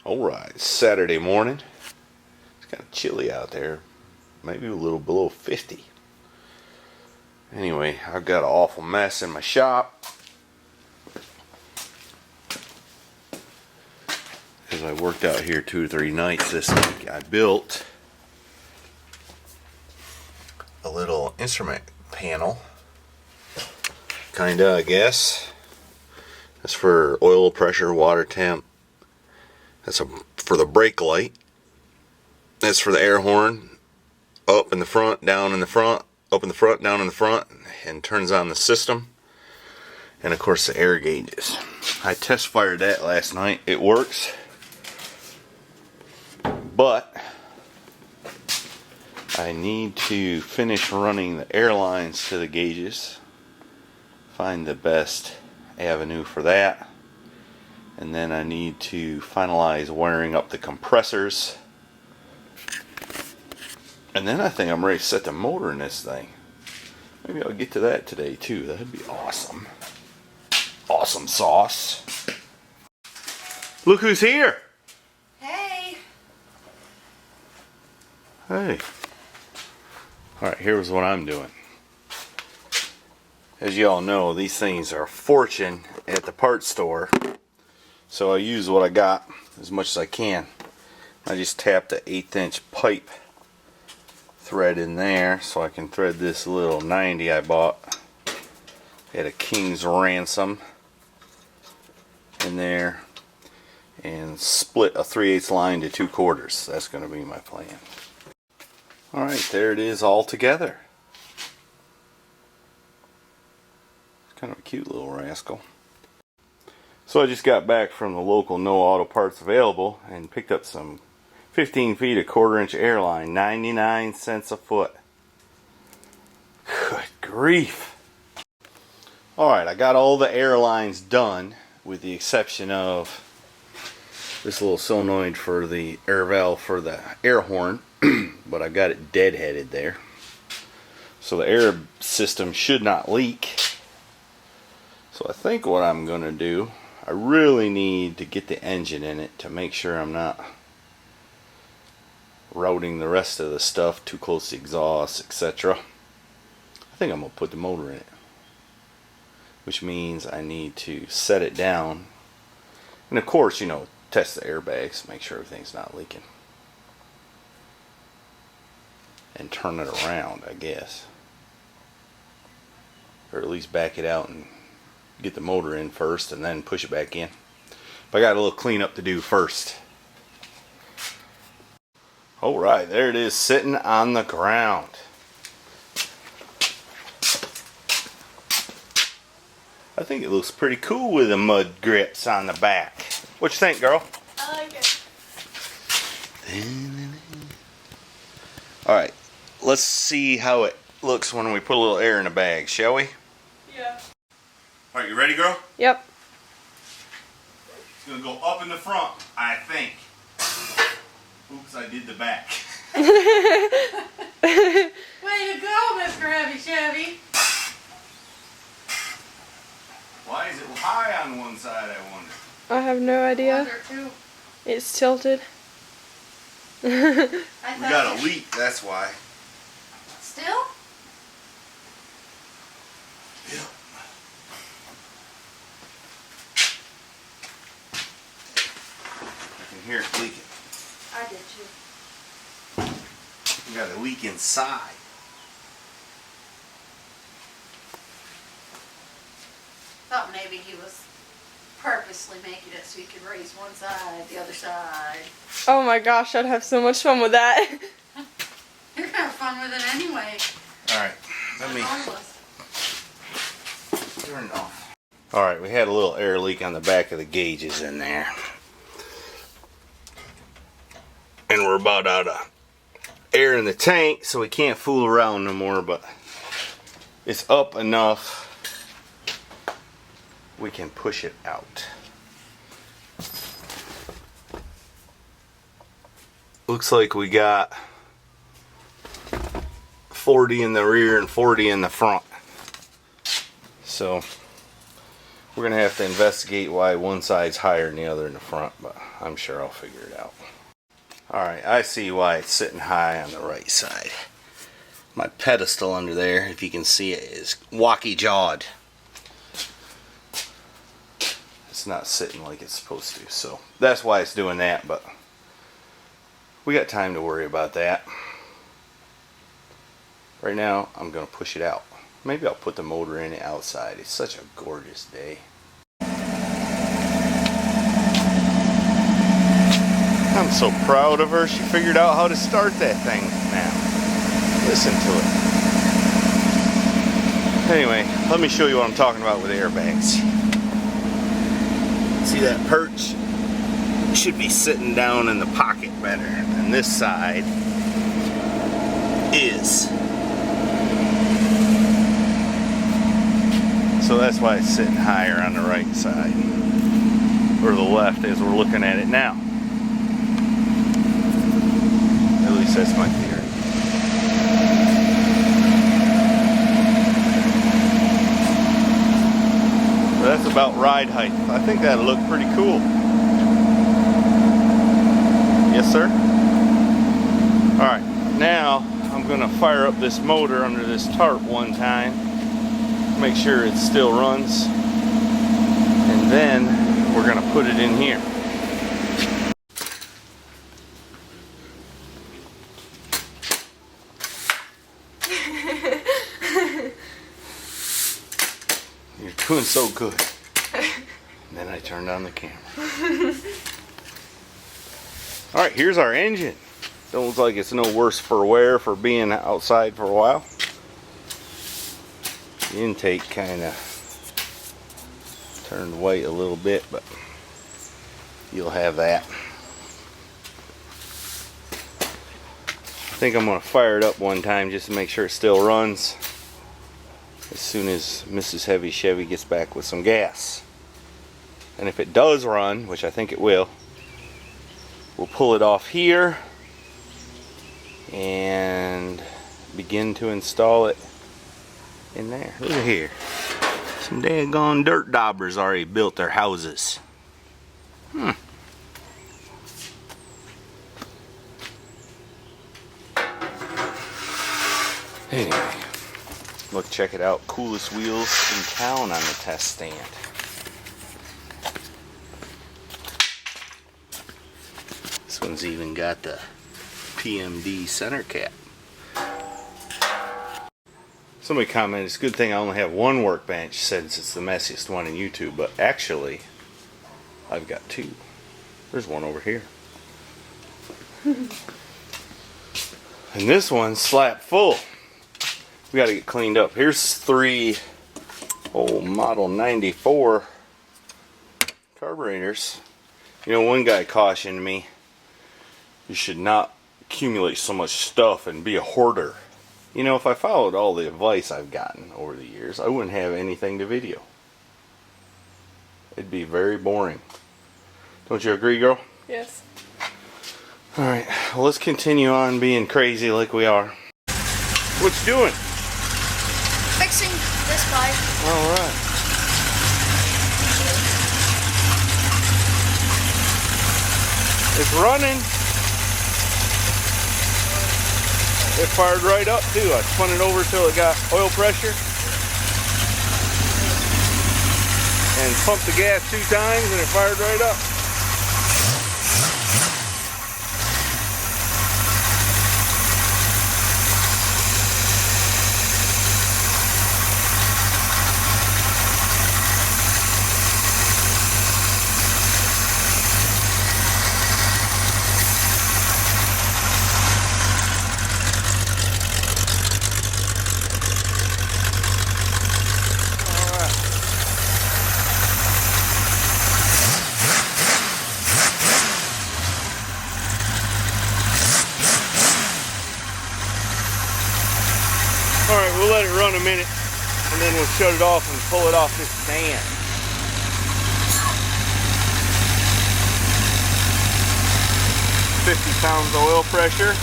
Alright, Saturday morning. It's kind of chilly out there. Maybe a little below 50. Anyway, I've got an awful mess in my shop. Because I worked out here 2 or 3 nights this week. I built a little instrument panel. Kinda, I guess. That's for oil pressure, water temp. That's for the brake light. That's for the air horn. Up in the front, down in the front, up in the front, down in the front, and turns on the system. And of course the air gauges. I test fired that last night. It works. But I need to finish running the air lines to the gauges. Find the best avenue for that. And then I need to finalize wiring up the compressors. And then I think I'm ready to set the motor in this thing. Maybe I'll get to that today too. That'd be awesome. Awesome sauce. Look who's here. Hey. Hey. Alright, here's what I'm doing. As you all know, these things are a fortune at the parts store. So I use what I got as much as I can. I just tapped the 1/8 inch pipe thread in there so I can thread this little 90 I bought at a King's Ransom in there and split a 3/8 line to 2/4. That's going to be my plan. Alright, there it is all together. It's kind of a cute little rascal. So I just got back from the local No Auto Parts Available and picked up some 15 feet of 1/4 inch air line, 99 cents a foot. Good grief. Alright, I got all the air lines done with the exception of this little solenoid for the air valve for the air horn, but I got it deadheaded there. So the air system should not leak. So I think what I'm going to do, I really need to get the engine in it to make sure I'm not routing the rest of the stuff too close to the exhaust, etc. I think I'm going to put the motor in it, which means I need to set it down and of course, you know, test the airbags, make sure everything's not leaking, and turn it around, I guess, or at least back it out and get the motor in first and then push it back in. But I got a little cleanup to do first. Alright, there it is sitting on the ground. I think it looks pretty cool with the mud grips on the back. What you think, girl? I like it. Alright, let's see how it looks when we put a little air in the bag, shall we? Yeah. Alright, you ready, girl? Yep. It's going to go up in the front, I think. Oops, I did the back. Way to go, Mr. Heavy Chevy. Why is it high on one side, I wonder? I have no idea. It's tilted. We got a leak, that's why. Still? Yeah. I can hear it leaking. I did too. We got a leak inside. Thought maybe he was purposely making it so he could raise one side, the other side. Oh my gosh, I'd have so much fun with that. You're gonna have fun with it anyway. Alright, let me Harmless. turn it off. Alright, we had a little air leak on the back of the gauges in there. And we're about out of air in the tank, so we can't fool around no more, but it's up enough we can push it out. Looks like we got 40 in the rear and 40 in the front. So We're gonna have to investigate why one side's higher than the other in the front, but I'm sure I'll figure it out. Alright, I see why it's sitting high on the right side. My pedestal under there, if you can see it, is wacky-jawed. It's not sitting like it's supposed to, so that's why it's doing that, but we got time to worry about that. Right now, I'm going to push it out. Maybe I'll put the motor in it outside. It's such a gorgeous day. I'm so proud of her. She figured out how to start that thing now. Listen to it. Anyway, let me show you what I'm talking about with airbags. See that perch? It should be sitting down in the pocket better. And this side is. So that's why it's sitting higher on the right side. Or the left as we're looking at it now. At least that's my theory. That's about ride height. I think that'll look pretty cool. Yes, sir? Alright, now I'm going to fire up this motor under this tarp one time. Make sure it still runs. And then we're going to put it in here. You're doing so good. And then I turned on the camera. Alright, here's our engine. Don't look like it's no worse for wear for being outside for a while. The intake kind of turned white a little bit, but you'll have that. I think I'm going to fire it up one time just to make sure it still runs. As soon as Mrs. Heavy Chevy gets back with some gas. And if it does run, which I think it will, we'll pull it off here and begin to install it in there. Look at here. Some daggone dirt daubers already built their houses. Anyway. Look, check it out. Coolest wheels in town on the test stand. This one's even got the PMD center cap. Somebody commented, it's a good thing I only have one workbench since it's the messiest one in YouTube, but actually, I've got two. There's one over here. And this one's slap full. We got to get cleaned up. Here's three old Model 94 carburetors. You know, one guy cautioned me, you should not accumulate so much stuff and be a hoarder. You know, if I followed all the advice I've gotten over the years, I wouldn't have anything to video. It'd be very boring. Don't you agree, girl? Yes. Alright, well, let's continue on being crazy like we are. What you doing? Fixing this pipe. Alright. It's running. It fired right up too. I spun it over till it got oil pressure. And pumped the gas 2 times and it fired right up. Alright, we'll let it run a minute and then we'll shut it off and pull it off this stand. £50 oil pressure.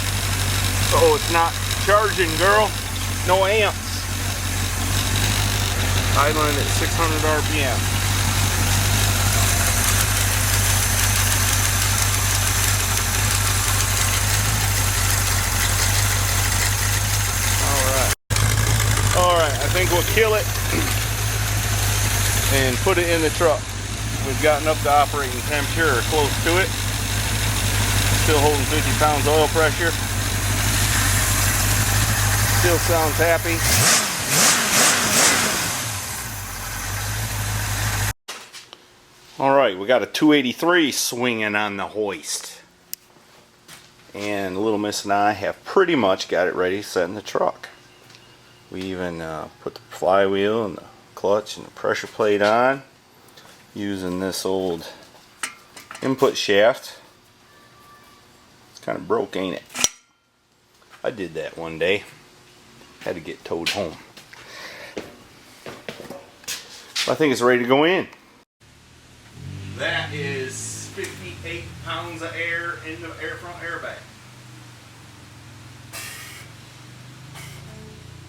So it's not charging, girl. No amps. Idling at 600 RPM. kill it and put it in the truck. We've gotten up to operating temperature or close to it. Still holding 50 pounds oil pressure. Still sounds happy. Alright, we got a 283 swinging on the hoist. And Little Miss and I have pretty much got it ready set in the truck. We even put the flywheel and the clutch and the pressure plate on using this old input shaft. It's kind of broke, ain't it? I did that one day. Had to get towed home. I think it's ready to go in. That is 58 pounds of air in the front airbag.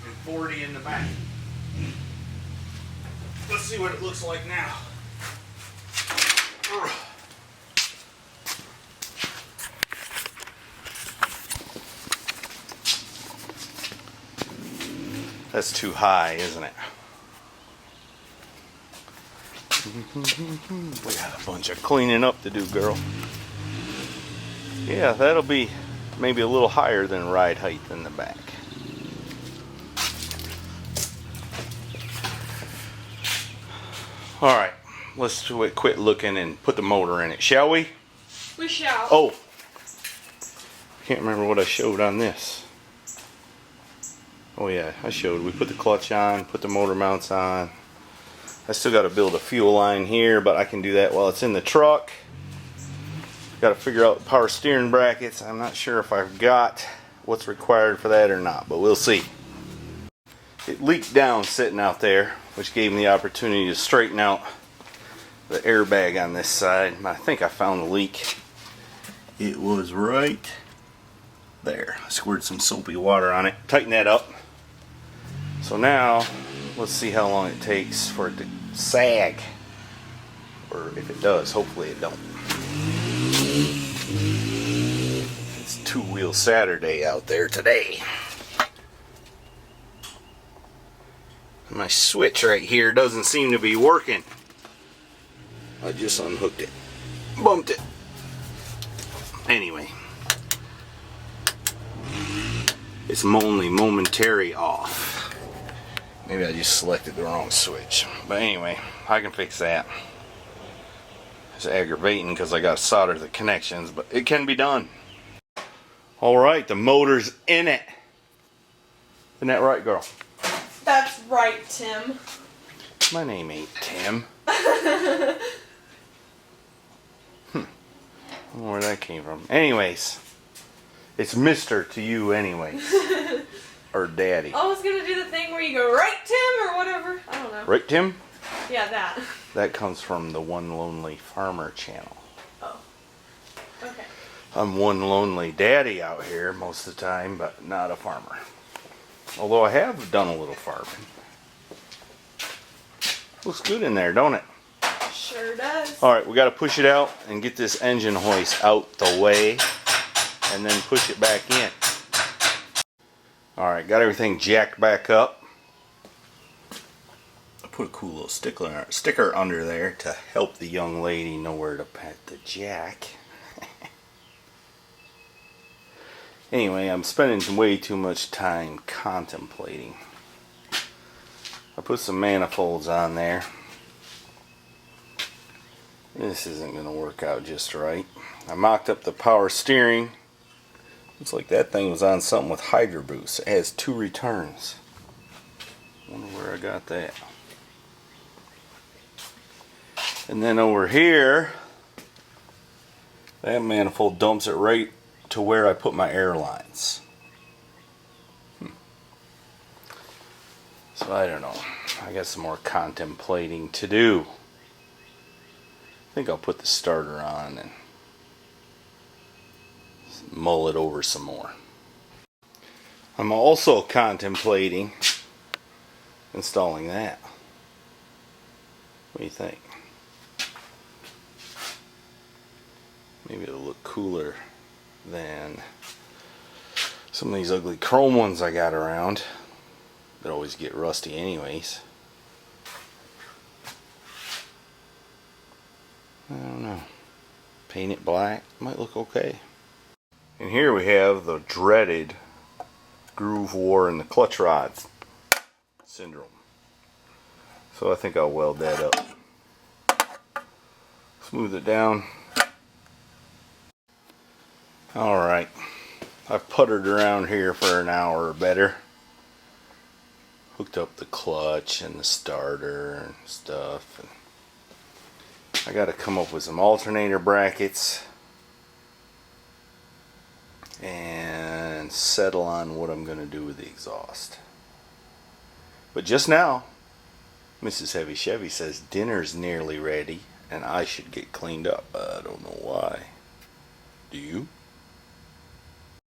And 40 in the back. Let's see what it looks like now. That's too high, isn't it? We got a bunch of cleaning up to do, girl. Yeah, that'll be maybe a little higher than ride height in the back. Alright, let's quit looking and put the motor in it, shall we? We shall. Oh, can't remember what I showed on this. Oh yeah, I showed. We put the clutch on, put the motor mounts on. I still got to build a fuel line here, but I can do that while it's in the truck. Got to figure out the power steering brackets. I'm not sure if I've got what's required for that or not, but we'll see. It leaked down sitting out there, which gave me the opportunity to straighten out the airbag on this side. I think I found the leak. It was right there. I squirted some soapy water on it. Tighten that up. So now, let's see how long it takes for it to sag. Or if it does, hopefully it don't. It's two-wheel Saturday out there today. My switch right here doesn't seem to be working. I just unhooked it. Bumped it. Anyway. It's only momentary off. Maybe I just selected the wrong switch. But anyway, I can fix that. It's aggravating because I got to solder the connections, but it can be done. Alright, the motor's in it. Isn't that right, girl? That's right, Tim. My name ain't Tim. I don't know where that came from. Anyways, it's Mr. to you anyways. Or Daddy. I was gonna do the thing where you go, right, Tim, or whatever. I don't know. Right, Tim? Yeah, that. That comes from the One Lonely Farmer channel. Oh. Okay. I'm one lonely daddy out here most of the time, but not a farmer. Although I have done a little farming. Looks good in there, don't it? Sure does. Alright, we got to push it out and get this engine hoist out the way and then push it back in. Alright, got everything jacked back up. I put a cool little sticker under there to help the young lady know where to put the jack. Anyway, I'm spending way too much time contemplating. I put some manifolds on there. This isn't going to work out just right. I mocked up the power steering. Looks like that thing was on something with Hydro Boost. It has 2 returns. Wonder where I got that. And then over here, that manifold dumps it right to where I put my air lines. So I don't know. I got some more contemplating to do. I think I'll put the starter on and mull it over some more. I'm also contemplating installing that. What do you think? Maybe it'll look cooler than some of these ugly chrome ones I got around. They always get rusty anyways. I don't know. Paint it black, might look okay. And here we have the dreaded groove war in the clutch rods syndrome. So I think I'll weld that up. Smooth it down. Alright, I've puttered around here for an hour or better. Hooked up the clutch and the starter and stuff. And I got to come up with some alternator brackets and settle on what I'm going to do with the exhaust. But just now, Mrs. Heavy Chevy says dinner's nearly ready and I should get cleaned up. I don't know why. Do you?